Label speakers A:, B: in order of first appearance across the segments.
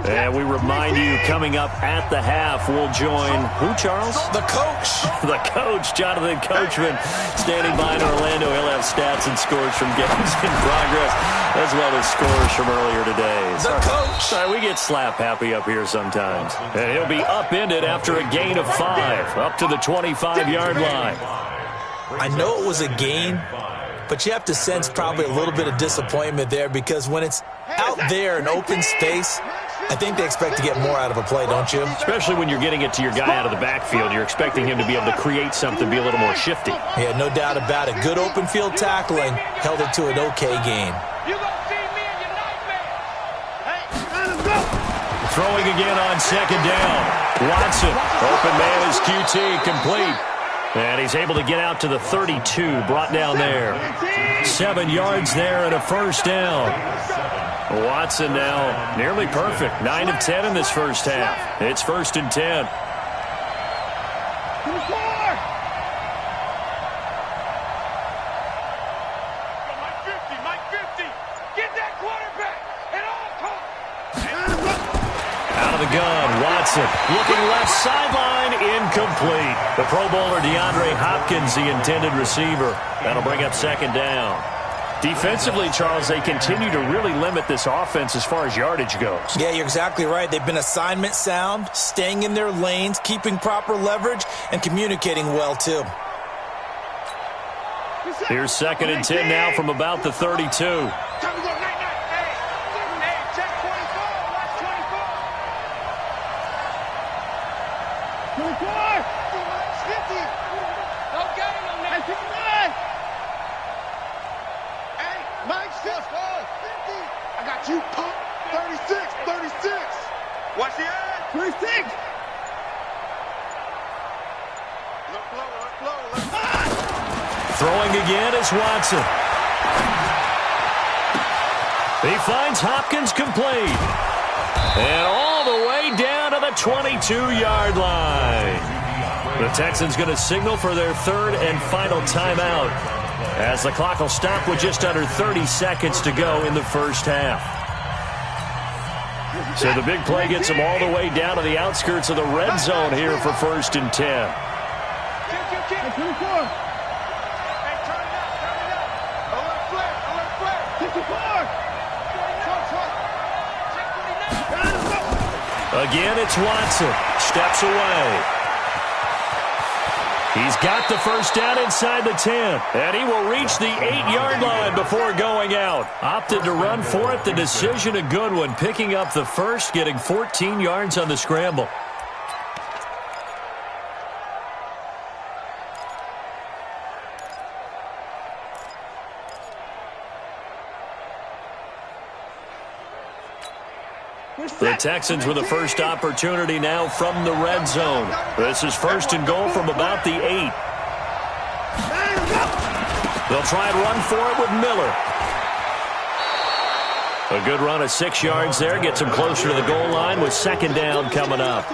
A: And we remind you, coming up at the half, we'll join who, Charles?
B: The coach.
A: The coach, Jonathan Coachman, standing by in Orlando. He'll have stats and scores from games in progress, as well as scores from earlier today.
B: The coach.
A: Sorry, we get slap happy up here sometimes. And he'll be upended after a gain of 5, up to the 25-yard line.
B: I know it was a gain, but you have to sense probably a little bit of disappointment there, because when it's out there in open space, I think they expect to get more out of a play, don't you?
A: Especially when you're getting it to your guy out of the backfield. You're expecting him to be able to create something, be a little more shifty.
B: Yeah, no doubt about it. Good open field tackling held it to an okay gain.
A: Throwing again on second down. Watson, open man is QT, complete. And he's able to get out to the 32, brought down there. 7 yards there and a first down. Watson now nearly perfect. 9 of 10 in this first half. It's 1st and 10. Out of the gun, Watson looking left sideline, incomplete. The Pro Bowler DeAndre Hopkins, the intended receiver. That'll bring up 2nd down. Defensively, Charles, they continue to really limit this offense as far as yardage goes.
B: Yeah, you're exactly right. They've been assignment sound, staying in their lanes, keeping proper leverage, and communicating well, too.
A: Here's 2nd and 10 now from about the 32.
C: Watch the edge. 36.
A: Throwing again is Watson. He finds Hopkins complete. And all the way down to the 22-yard line. The Texans going to signal for their 3rd and final timeout, as the clock will stop with just under 30 seconds to go in the first half. So the big play gets them all the way down to the outskirts of the red zone here for 1st and 10. Again, it's Watson. Steps away. He's got the first down inside the 10, and he will reach the 8-yard line before going out. Opted to run for it. The decision a good one, picking up the first, getting 14 yards on the scramble. The Texans with the first opportunity now from the red zone. This is 1st and goal from about the 8. They'll try and run for it with Miller. A good run of 6 yards there. Gets him closer to the goal line with 2nd down coming up.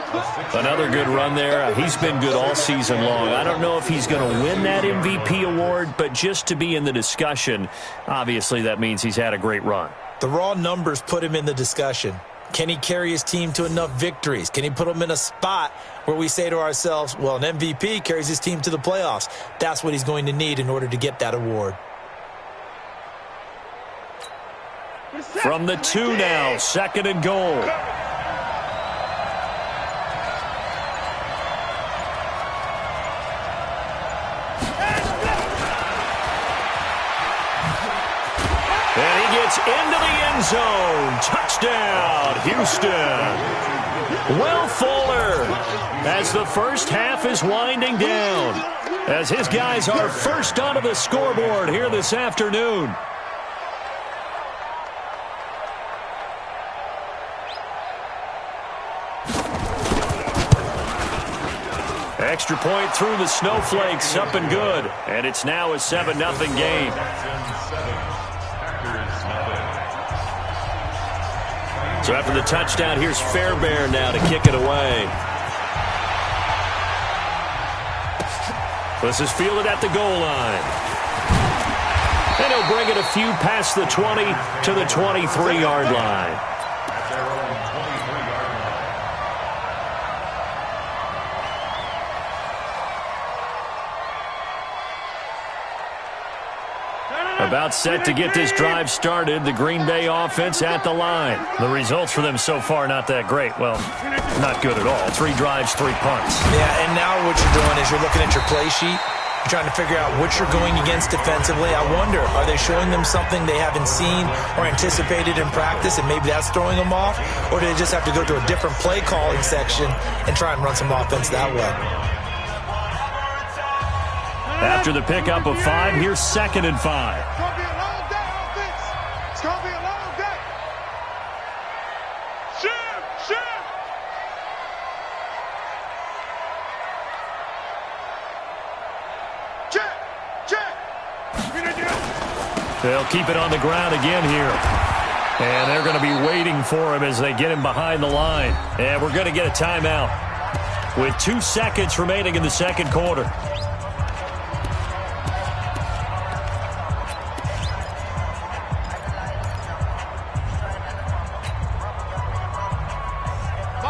A: Another good run there. He's been good all season long. I don't know if he's going to win that MVP award, but just to be in the discussion, obviously that means he's had a great run.
B: The raw numbers put him in the discussion. Can he carry his team to enough victories? Can he put them in a spot where we say to ourselves, well, an MVP carries his team to the playoffs? That's what he's going to need in order to get that award.
A: From the 2 now, 2nd and goal. And he gets into the end zone. Touchdown, Houston. Will Fuller, as the first half is winding down, as his guys are first onto the scoreboard here this afternoon. Extra point through the snowflakes, up and good. And it's now a 7-0 game. So after the touchdown, here's Fairbairn now to kick it away. This is fielded at the goal line. And he'll bring it a few past the 20 to the 23-yard line. About set to get this drive started. The Green Bay offense at the line. The results for them so far not that great. Well, not good at all. 3 drives, 3 punts.
B: Yeah, and now what you're doing is you're looking at your play sheet. You're trying to figure out what you're going against defensively. I wonder, are they showing them something they haven't seen or anticipated in practice, and maybe that's throwing them off? Or do they just have to go to a different play calling section and try and run some offense that way?
A: After the pickup of 5, here's 2nd and 5.
C: It's going to be a long day, offense. It's going to be a long day. Shift. Check.
A: They'll keep it on the ground again here. And they're going to be waiting for him as they get him behind the line. And we're going to get a timeout with 2 seconds remaining in the second quarter.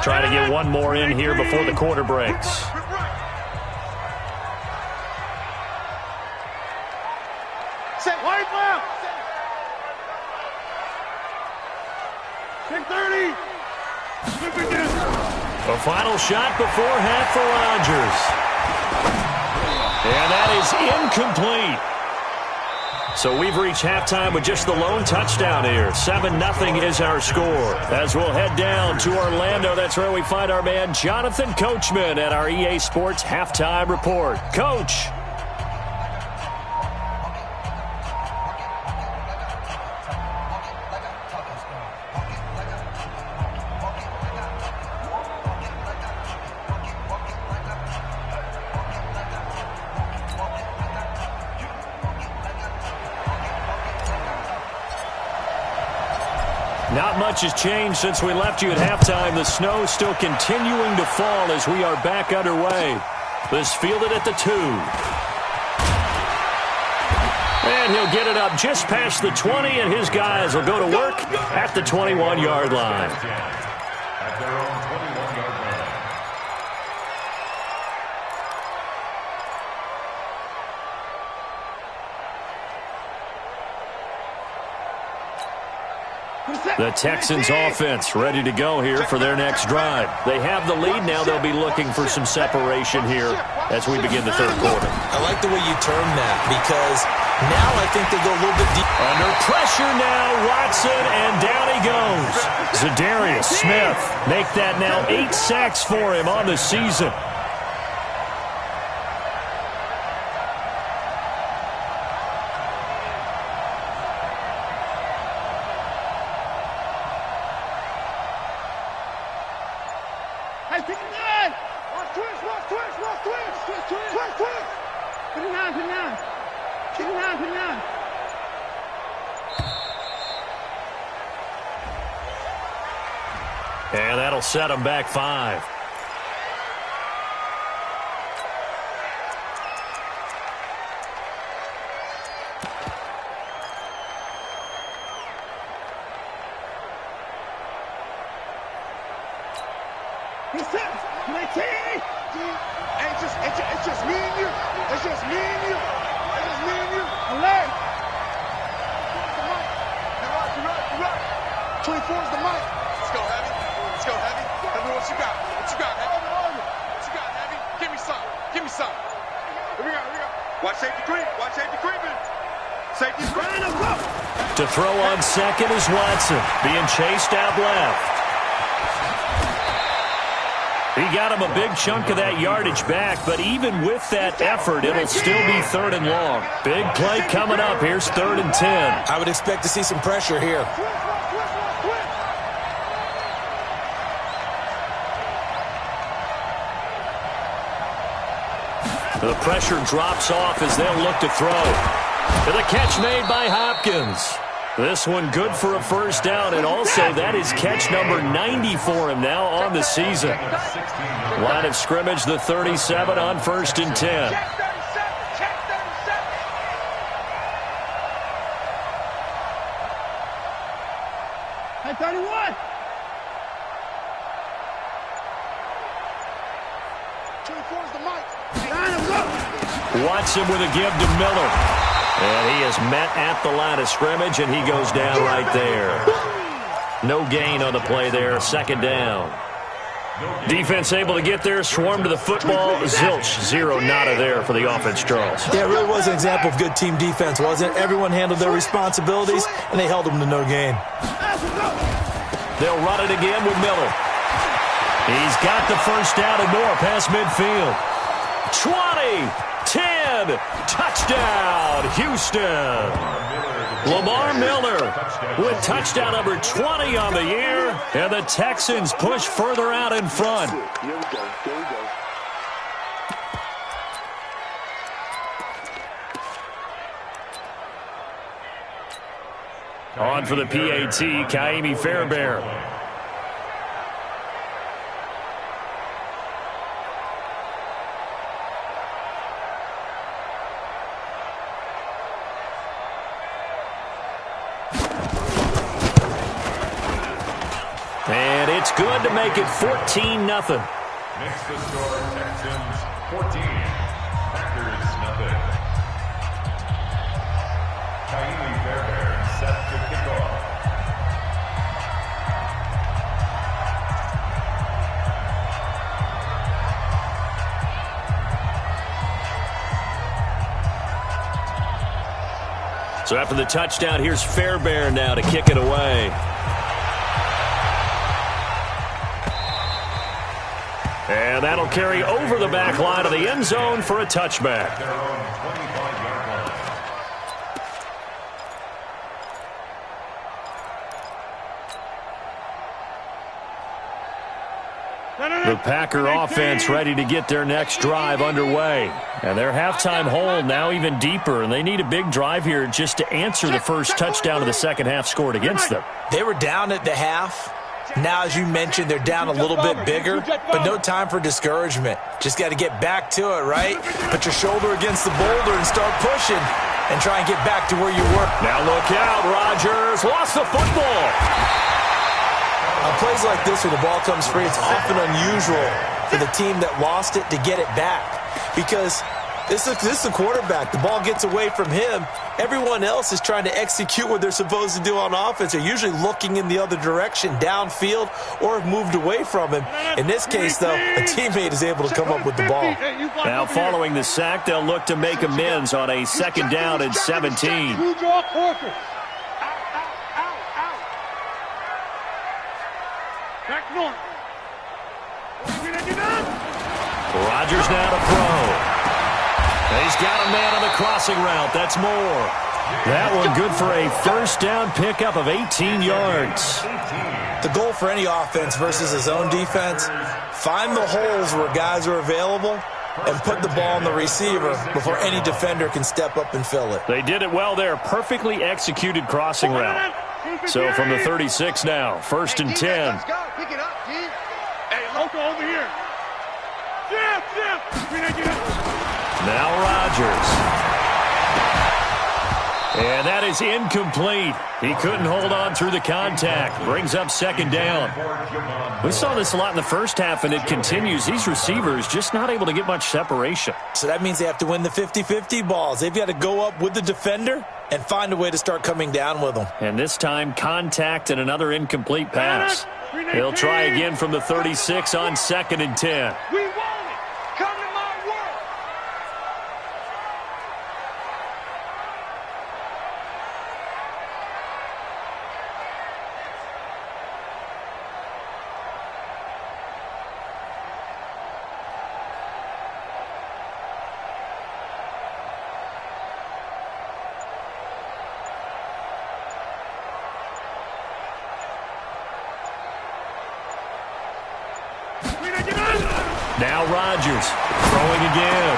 A: Try to get one more in here before the quarter breaks.
C: Set white left. 6:30.
A: A final shot before half for Rodgers. And that is incomplete. So we've reached halftime with just the lone touchdown here. 7-0 is our score. As we'll head down to Orlando, that's where we find our man Jonathan Coachman at our EA Sports Halftime Report. Coach. Not much has changed since we left you at halftime. The snow still continuing to fall as we are back underway. This fielded at the 2. And he'll get it up just past the 20, and his guys will go to work at the 21-yard line.
D: At their own 21-yard line.
A: The Texans offense ready to go here for their next drive. They have the lead now. They'll be looking for some separation here as we begin the third quarter.
B: I like the way you term that, because now I think they go a little bit deep.
A: Under pressure now, Watson, and down he goes. Zadarius Smith make that now 8 sacks for him on the season. And that'll set them back 5.
C: It's just me and you. It's just me and you. It's just me and you. Alert. You're right. 24 is the mic. Let's go, Heavy. Tell me what you got. Heavy? What you got, Heavy? Give me some. Here we go. Watch safety creeping. Safety's creeping.
A: To throw on second is Watson, being chased out left. He got him a big chunk of that yardage back, but even with that effort, it'll still be 3rd and long. Big play coming up. Here's 3rd and 10.
B: I would expect to see some pressure here.
A: The pressure drops off as they'll look to throw. And the catch made by Hopkins. This one good for a first down, and also that is catch number 90 for him now on the season. Line of scrimmage, the 37 on 1st and 10.
C: Hey, 31. 24 is the mic.
A: Watson with a give to Miller. And he is met at the line of scrimmage, and he goes down right there. No gain on the play there, second down. Defense able to get there, swarm to the football. Zilch, zero nada there for the offense, Charles.
B: Yeah, it really was an example of good team defense, wasn't it? Everyone handled their responsibilities, and they held them to no gain.
A: They'll run it again with Miller. He's got the first down and more past midfield. 20, 10, touchdown, Houston. Lamar Miller with touchdown number 20 on the year, and the Texans push further out in front.
C: Here we go. Here we go.
A: On for the PAT, Haywyre84's. And it's good to make it 14-0.
D: Makes the score Texans 14, Packers nothing. Haywyre84's set to kick off.
A: So after the touchdown, here's Fairbairn now to kick it away. And that'll carry over the back line of the end zone for a touchback.
D: Their own 25-yard line.
A: The Packer offense ready to get their next drive underway. And their halftime hole now even deeper, and they need a big drive here just to answer the first touchdown of the second half scored against them.
B: They were down at the half. Now, as you mentioned, they're down a little bit bigger, but no time for discouragement. Just got to get back to it, right? Put your shoulder against the boulder and start pushing and try and get back to where you were.
A: Now look out, Rodgers lost the football.
B: On plays like this where the ball comes free, it's often unusual for the team that lost it to get it back because this is the quarterback. The ball gets away from him. Everyone else is trying to execute what they're supposed to do on offense. They're usually looking in the other direction, downfield, or have moved away from him. In this case, though, a teammate is able to come up with the ball.
A: Now following the sack, they'll look to make amends on a second down and 17. Rodgers now to throw. He's got a man on the crossing route. That's more. That one good for a first down pickup of 18 yards.
B: The goal for any offense versus his own defense, find the holes where guys are available and put the ball on the receiver before any defender can step up and fill it.
A: They did it well there. Perfectly executed crossing route. So from the 36 now, first and 10.
C: Let's go. Pick it up, kid. Hey, Loco, over here.
A: Now Rodgers. And that is incomplete. He couldn't hold on through the contact. Brings up second down. We saw this a lot in the first half, and it continues. These receivers just not able to get much separation.
B: So that means they have to win the 50-50 balls. They've got to go up with the defender and find a way to start coming down with them.
A: And this time, contact and another incomplete pass. He'll try again from the 36 on second and 10.
C: We want it. Come to my world.
A: Now Rodgers throwing again.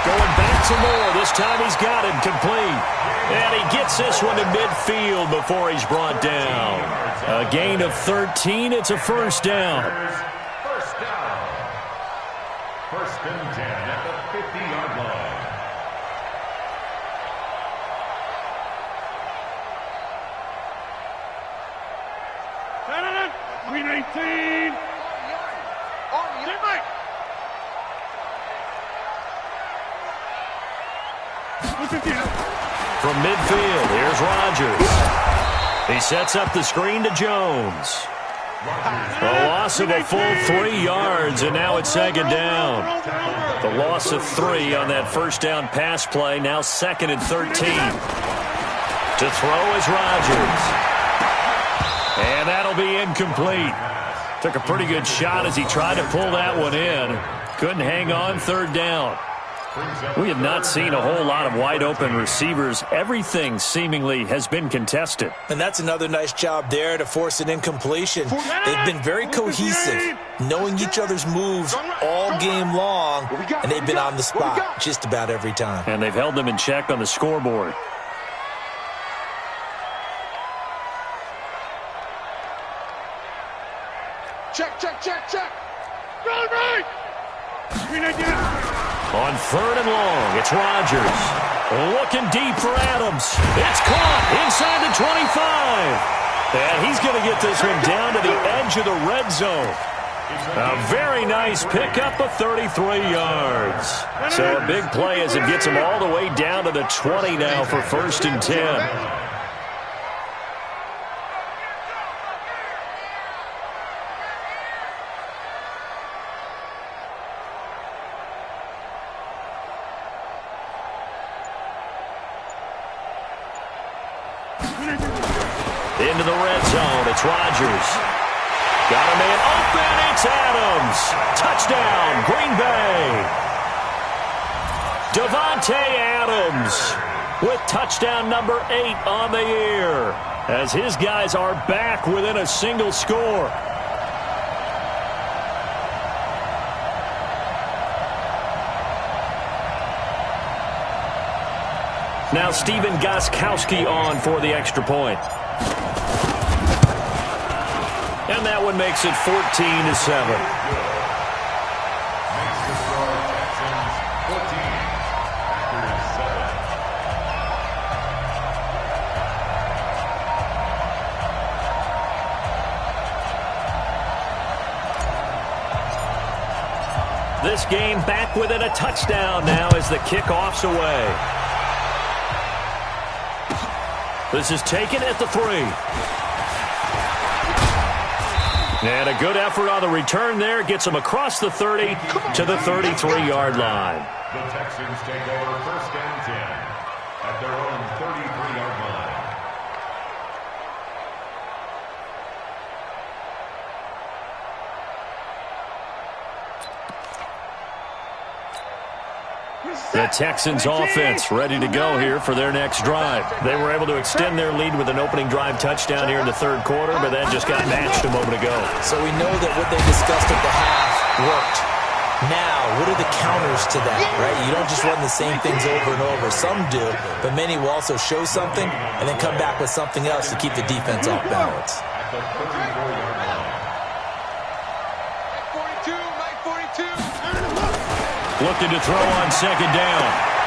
A: Going back to Moore. This time he's got it complete. And he gets this one to midfield before he's brought down. A gain of 13. It's a first down.
D: First down. First and 10 at the 50-yard line.
C: Green 18.
A: from midfield. Here's Rodgers. He sets up the screen to Jones. A loss of a full 3 yards, and now it's second down. The loss of 3 on that first down pass play, now 2nd and 13. To throw is Rodgers. And that'll be incomplete. Took a pretty good shot as he tried to pull that one in. Couldn't hang on, 3rd down. We have not seen a whole lot of wide-open receivers. Everything seemingly has been contested.
B: And that's another nice job there to force an incompletion. They've been very cohesive, knowing each other's moves all game long, and they've been on the spot just about every time.
A: And they've held them in check on the scoreboard.
C: Check, check, check, check. Right.
A: On 3rd and long, it's Rodgers. Looking deep for Adams. It's caught inside the 25. And he's going to get this one down to the edge of the red zone. A very nice pickup of 33 yards. So a big play as it gets him all the way down to the 20 now for 1st and 10. Into the red zone, it's Rodgers. Got a man open, it's Adams. Touchdown, Green Bay. Davante Adams with touchdown number 8 on the year, as his guys are back within a single score. Now Stephen Gostkowski on for the extra point. And that one makes it 14-7. This game back within a touchdown now as the kickoff's away. This is taken at the 3. And a good effort on the return there. Gets him across the 30 to the 33-yard line.
D: The Texans take over 1st and 10 at their own 33-yard line.
A: The Texans offense ready to go here for their next drive. They were able to extend their lead with an opening drive touchdown here in the 3rd quarter, but that just got matched a moment ago.
B: So we know that what they discussed at the half worked. Now, what are the counters to that, right? You don't just run the same things over and over. Some do, but many will also show something and then come back with something else to keep the defense off balance.
D: At the 34-yard line.
C: Mike 42.
A: Looking to throw on 2nd down.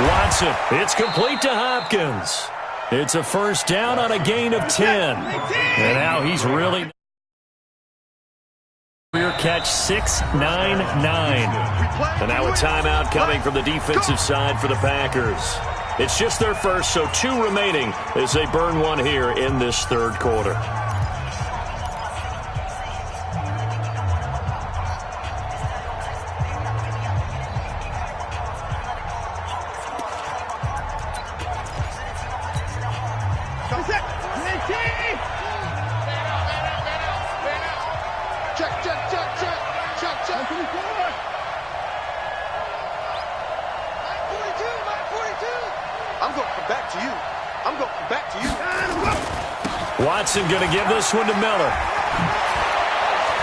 A: Watson, it's complete to Hopkins. It's a 1st down on a gain of 10. And now he's really... Catch 6-9-9. And now a timeout coming from the defensive side for the Packers. It's just their first, so 2 remaining as they burn one here in this 3rd quarter. Watson going to give this one to Miller.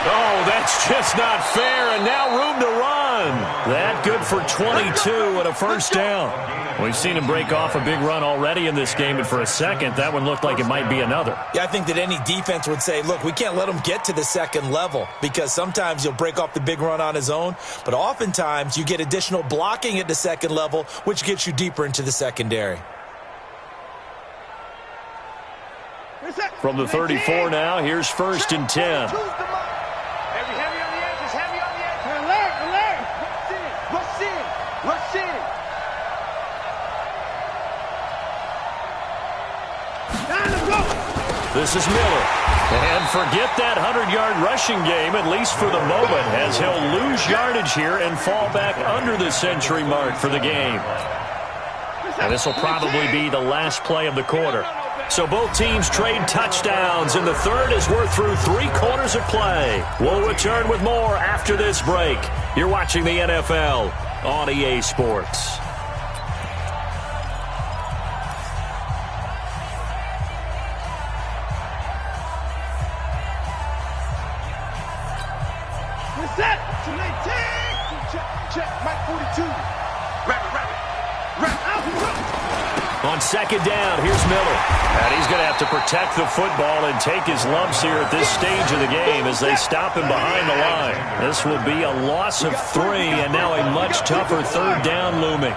A: Oh, that's just not fair, and now room to run. That good for 22 and a 1st down. We've seen him break off a big run already in this game, and for a second, that one looked like it might be another.
B: Yeah, I think that any defense would say, look, we can't let him get to the 2nd level, because sometimes he'll break off the big run on his own, but oftentimes you get additional blocking at the 2nd level, which gets you deeper into the secondary.
A: From the 34 now, here's 1st and 10.
C: Heavy on the edges, heavy on the edges. Alert. Rush in.
A: This is Miller. And forget that 100-yard rushing game, at least for the moment, as he'll lose yardage here and fall back under the century mark for the game. And this will probably be the last play of the quarter. So both teams trade touchdowns, and the third as we're through 3 quarters of play. We'll return with more after this break. You're watching the NFL on EA Sports.
C: Set. Check. Mike 42. Rabbit.
A: On second down, here's Miller. And he's going to have to protect the football and take his lumps here at this stage of the game as they stop him behind the line. This will be a loss of 3, and now a much tougher third down looming.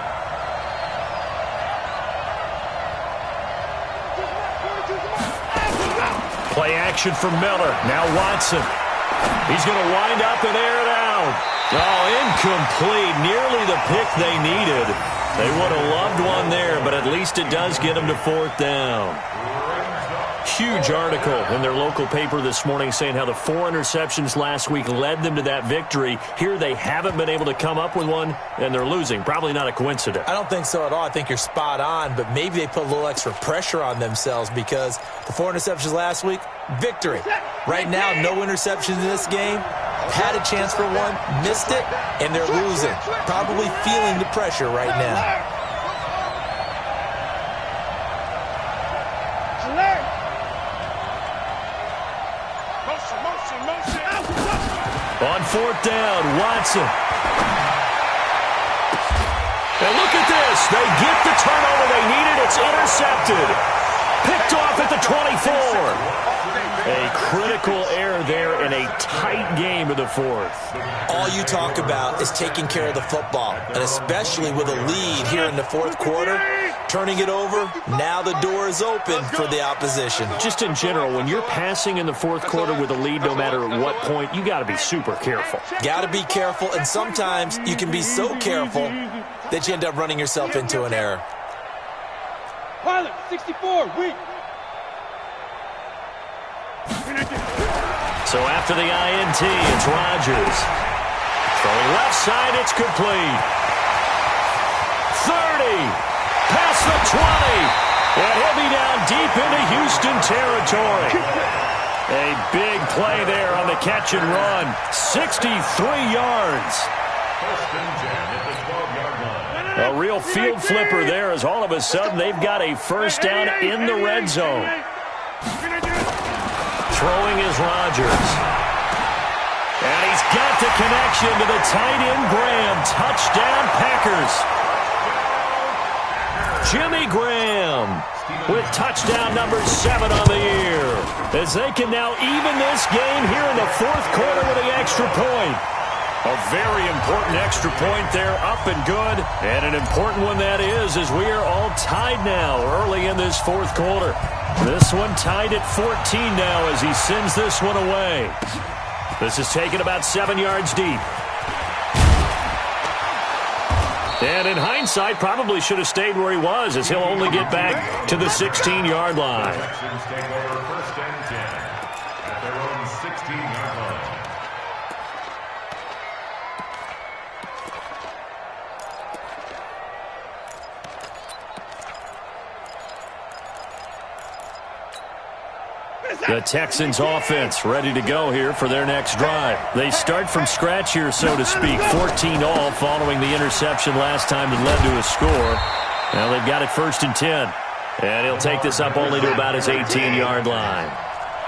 A: Play action for Miller. Now Watson. He's going to wind up and air it out. Oh, incomplete. Nearly the pick they needed. They would have loved one there, but at least it does get them to 4th down. Huge article in their local paper this morning saying how the 4 interceptions last week led them to that victory. Here they haven't been able to come up with one, and they're losing. Probably not a coincidence.
B: I don't think so at all. I think you're spot on, but maybe they put a little extra pressure on themselves because the 4 interceptions last week, victory. Right now, no interceptions in this game. Had a chance for one, missed it, and they're losing. Probably feeling the pressure right now.
A: On 4th down, Watson. And look at this. They get the turnover they needed. It's intercepted. Picked off at the 24. A critical error there in a tight game of the 4th.
B: All you talk about is taking care of the football, and especially with a lead here in the 4th quarter, turning it over, now the door is open for the opposition.
A: Just in general, when you're passing in the 4th quarter with a lead, no matter at what point, you got to be super careful.
B: Got to be careful, and sometimes you can be so careful that you end up running yourself into an error.
C: Pilot, 64, weak.
A: So after the INT, it's Rodgers. Throwing left side, it's complete. 30, past the 20, and he'll be down deep into Houston territory. A big play there on the catch and run. 63 yards. A real field flipper there as all of a sudden they've got a first down in the red zone. Throwing is Rodgers. And he's got the connection to the tight end Graham. Touchdown Packers. Jimmy Graham with touchdown number 7 on the year. As they can now even this game here in the 4th quarter with an extra point. A very important extra point there, up and good. And an important one that is, as we are all tied now early in this 4th quarter. This one tied at 14 now as he sends this one away. This is taken about 7 yards deep. And in hindsight, probably should have stayed where he was as he'll only get back to the 16-yard line. The Texans offense ready to go here for their next drive. They start from scratch here, so to speak. 14-all following the interception last time that led to a score. Now they've got it 1st and 10. And he'll take this up only to about his 18-yard line.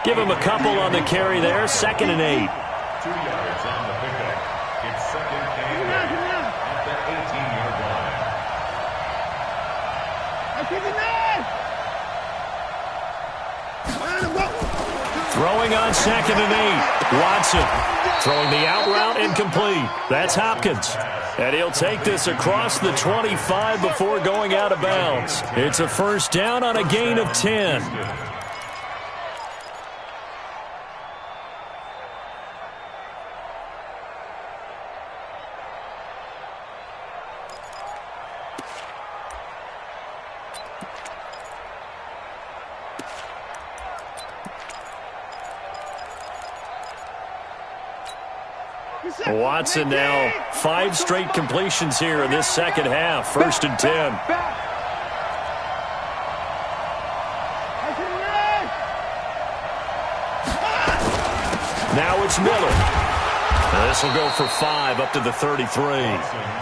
A: Give him a couple on the carry there. 2nd and 8.
D: 2 yards on the pickup. It's 2nd and 8 at the 18-yard line.
A: Throwing on 2nd and 8. Watson throwing the out route incomplete. That's Hopkins. And he'll take this across the 25 before going out of bounds. It's a first down on a gain of 10. Watson now 5 straight completions here in this second half. 1st and 10. Now it's Miller. This will go for 5 up to the 33.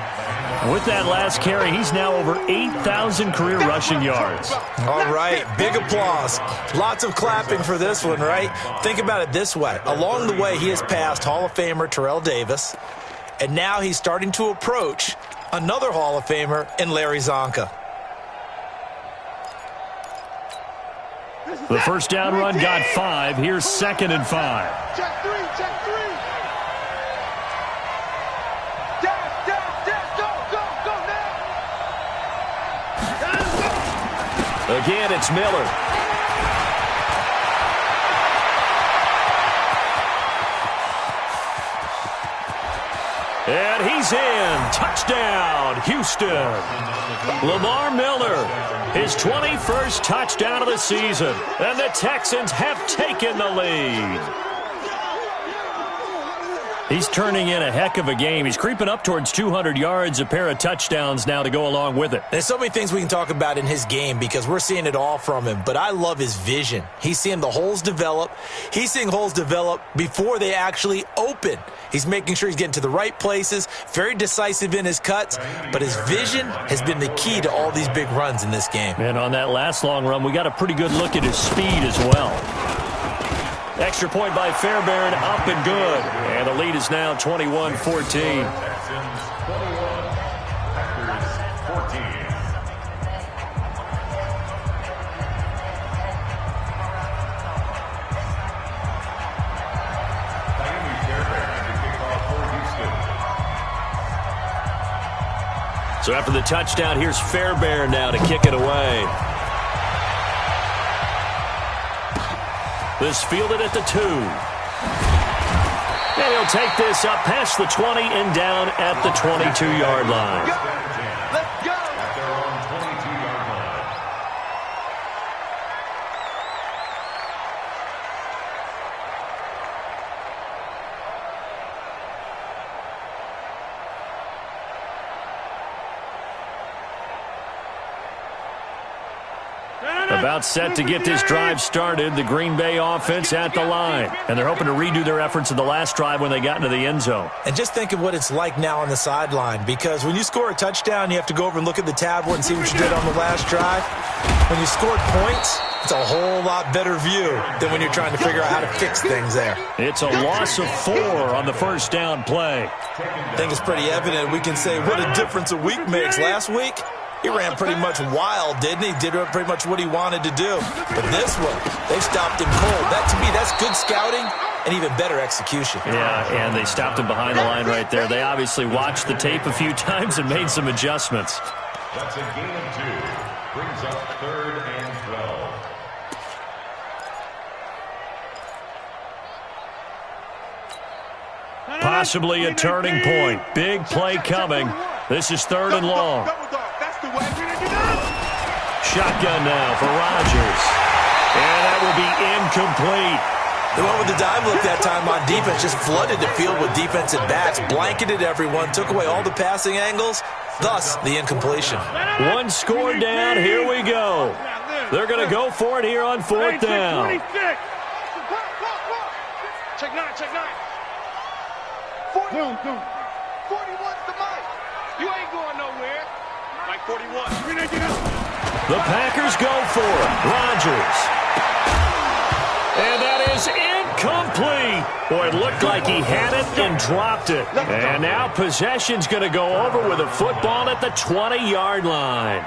A: With that last carry, he's now over 8,000 career rushing yards.
B: All right, big applause. Lots of clapping for this one, right? Think about it this way. Along the way, he has passed Hall of Famer Terrell Davis, and now he's starting to approach another Hall of Famer in Larry Zonka.
A: The first down run got 5. Here's 2nd and 5.
C: Check 3, check 3.
A: Again, it's Miller. And he's in. Touchdown, Houston. Lamar Miller, his 21st touchdown of the season. And the Texans have taken the lead. He's turning in a heck of a game. He's creeping up towards 200 yards, a pair of touchdowns now to go along with it.
B: There's so many things we can talk about in his game because we're seeing it all from him, but I love his vision. He's seeing the holes develop. He's seeing holes develop before they actually open. He's making sure he's getting to the right places, very decisive in his cuts, but his vision has been the key to all these big runs in this game.
A: And on that last long run, we got a pretty good look at his speed as well. Extra point by Fairbairn, up and good. And the lead is now 21-14.
D: Texans 21, Packers 14.
A: So after the touchdown, here's Fairbairn now to kick it away. This fielded at the 2. And he'll take this up past the 20 and down at the 22-yard line.
C: Let's go.
D: At their own 22-yard line.
A: About set to get this drive started, the Green Bay offense at the line. And they're hoping to redo their efforts in the last drive when they got into the end zone.
B: And just think of what it's like now on the sideline, because when you score a touchdown, you have to go over and look at the tablet and see what you did on the last drive. When you scored points, it's a whole lot better view than when you're trying to figure out how to fix things there.
A: It's a loss of 4 on the first down play.
B: I think it's pretty evident. We can say what a difference a week makes. Last week, he ran pretty much wild, didn't he? Did pretty much what he wanted to do. But this one, they stopped him cold. That, to me, that's good scouting and even better execution.
A: Yeah, and they stopped him behind the line right there. They obviously watched the tape a few times and made some adjustments.
D: That's a gain of 2. Brings up 3rd and 12.
A: Possibly a turning point. Big play coming. This is 3rd and long. Shotgun now for Rodgers. And that will be incomplete.
B: They went with the dive look that time on defense, just flooded the field with defensive backs, blanketed everyone, took away all the passing angles, thus the incompletion.
A: One score down, here we go. They're going to go for it here on 4th down.
C: Check 9, check 9. 41's the mic. You ain't going nowhere. Like 41.
A: The Packers go for it. Rodgers. And that is incomplete. Boy, it looked like he had it and dropped it. And now possession's going to go over with a football at the 20-yard line.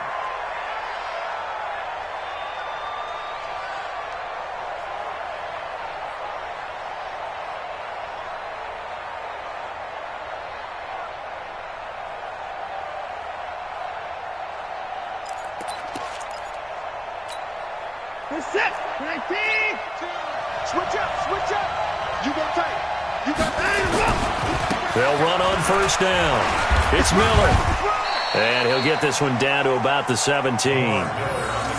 C: Set. 19. Switch up. You go tight. You got
A: They'll run on 1st down. It's Miller. And he'll get this one down to about the 17.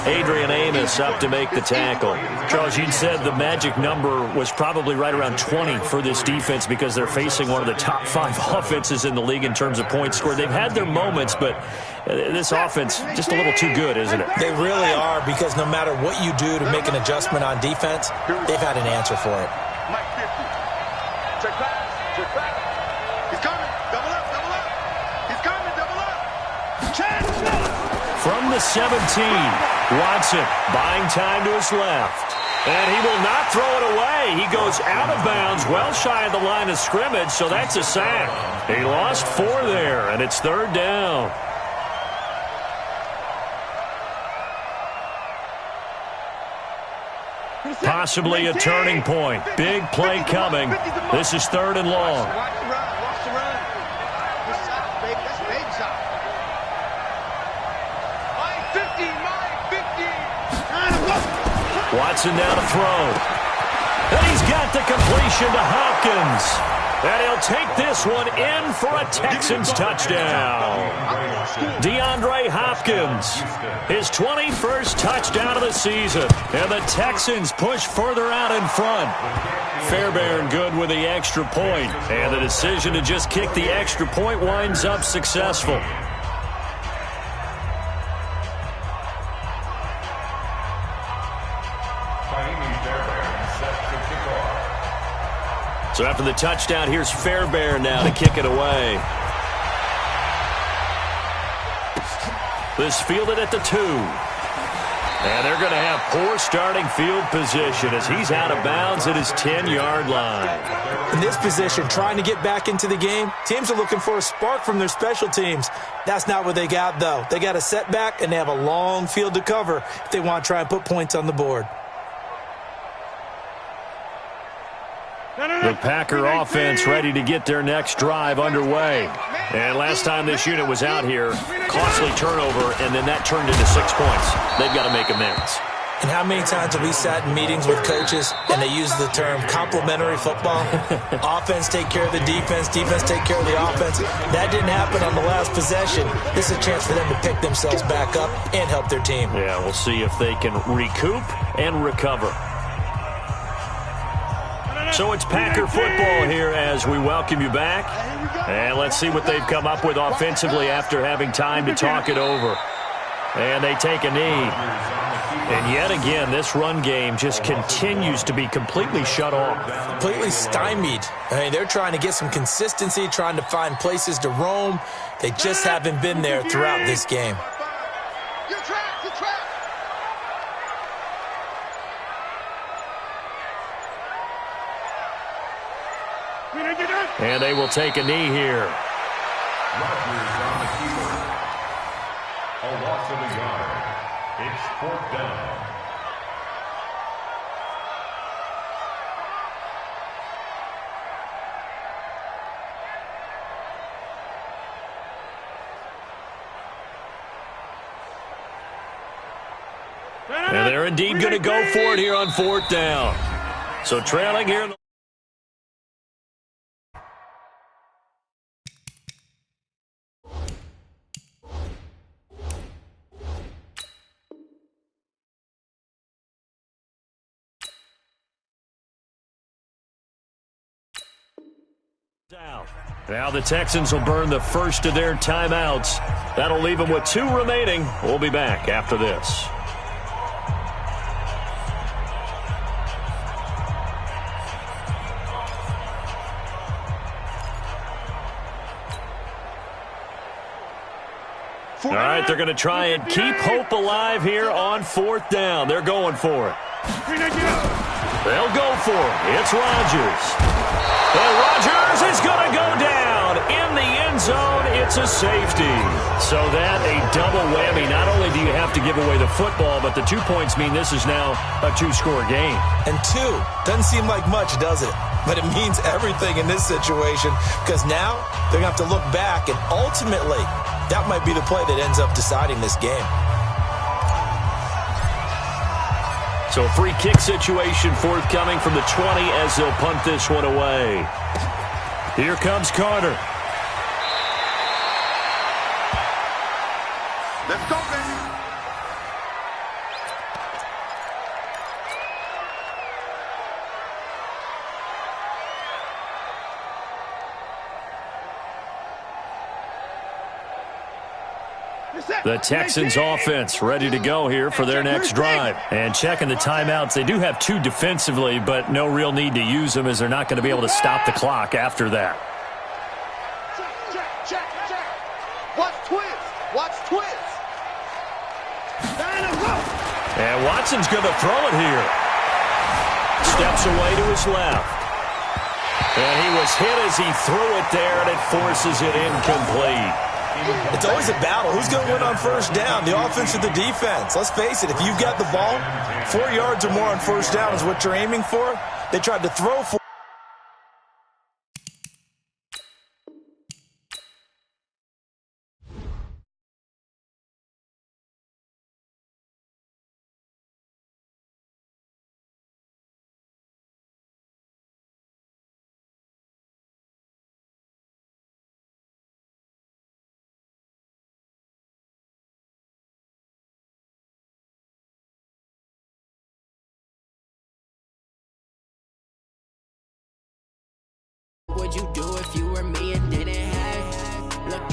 A: Adrian Amos up to make the tackle. Charles, you said the magic number was probably right around 20 for this defense because they're facing one of the top 5 offenses in the league in terms of points scored. They've had their moments, but this offense just a little too good, isn't it?
B: They really are, because no matter what you do to make an adjustment on defense, they've had an answer for it.
C: Mike 50. Check pass. Check pass. He's coming. Double up. Double up. He's coming. Double up. Check.
A: From the 17, Watson buying time to his left. And he will not throw it away. He goes out of bounds, well shy of the line of scrimmage, so that's a sack. He lost 4 there, and it's 3rd down. Possibly a turning point. Big play coming. This is 3rd and long.
C: Watch the run. Watch the run. Good shot, baby. That's a big shot. Mike 50. Mike 50.
A: Watson now to throw. And he's got the completion to Hopkins. And he'll take this one in for a Texans touchdown. DeAndre Hopkins, his 21st touchdown of the season. And the Texans push further out in front. Fairbairn good with the extra point. And the decision to just kick the extra point winds up successful. So after the touchdown, here's Fairbairn now to kick it away. This fielded at the 2. And they're going to have poor starting field position as he's out of bounds at his 10-yard line.
B: In this position, trying to get back into the game, teams are looking for a spark from their special teams. That's not what they got, though. They got a setback, and they have a long field to cover if they want to try and put points on the board.
A: The Packer offense ready to get their next drive underway. And last time this unit was out here, costly turnover, and then that turned into 6 points. They've got to make amends.
B: And how many times have we sat in meetings with coaches and they use the term complementary football? Offense take care of the defense, defense take care of the offense. That didn't happen on the last possession. This is a chance for them to pick themselves back up and help their team.
A: Yeah, we'll see if they can recoup and recover. So it's Packer football here as we welcome you back. And let's see what they've come up with offensively after having time to talk it over. And they take a knee. And yet again, this run game just continues to be completely shut off.
B: Completely stymied. I mean, they're trying to get some consistency, trying to find places to roam. They just haven't been there throughout this game.
C: You're trapped. You're trapped.
A: And they will take a knee here.
D: Rodgers on the keeper. A loss of a yard. It's 4th down.
A: And they're indeed going to go for it here on 4th down. So trailing here in the Now the Texans will burn the first of their timeouts. That'll leave them with 2 remaining. We'll be back after this. All right, they're going to try and keep hope alive here on 4th down. They're going for it. They'll go for it. It's Rodgers. And Rodgers is going to go down in the end zone. It's a safety. So that a double whammy. Not only do you have to give away the football, but the 2 points mean this is now a 2-score game.
B: And 2 doesn't seem like much, does it? But it means everything in this situation because now they're going to have to look back, and ultimately that might be the play that ends up deciding this game.
A: So a free kick situation forthcoming from the 20 as they'll punt this one away. Here comes Carter.
C: Let's go, baby.
A: The Texans offense ready to go here for their next drive. And checking the timeouts, they do have 2 defensively, but no real need to use them as they're not going to be able to stop the clock after that.
C: Check. Watch twist.
A: And Watson's going to throw it here. Steps away to his left. And he was hit as he threw it there, and it forces it incomplete.
B: It's always a battle. Who's going to win on first down, the offense or the defense? Let's face it, if you've got the ball, 4 yards or more on first down is what you're aiming for. They tried to throw for
E: Would you do if you were me and didn't have? Looking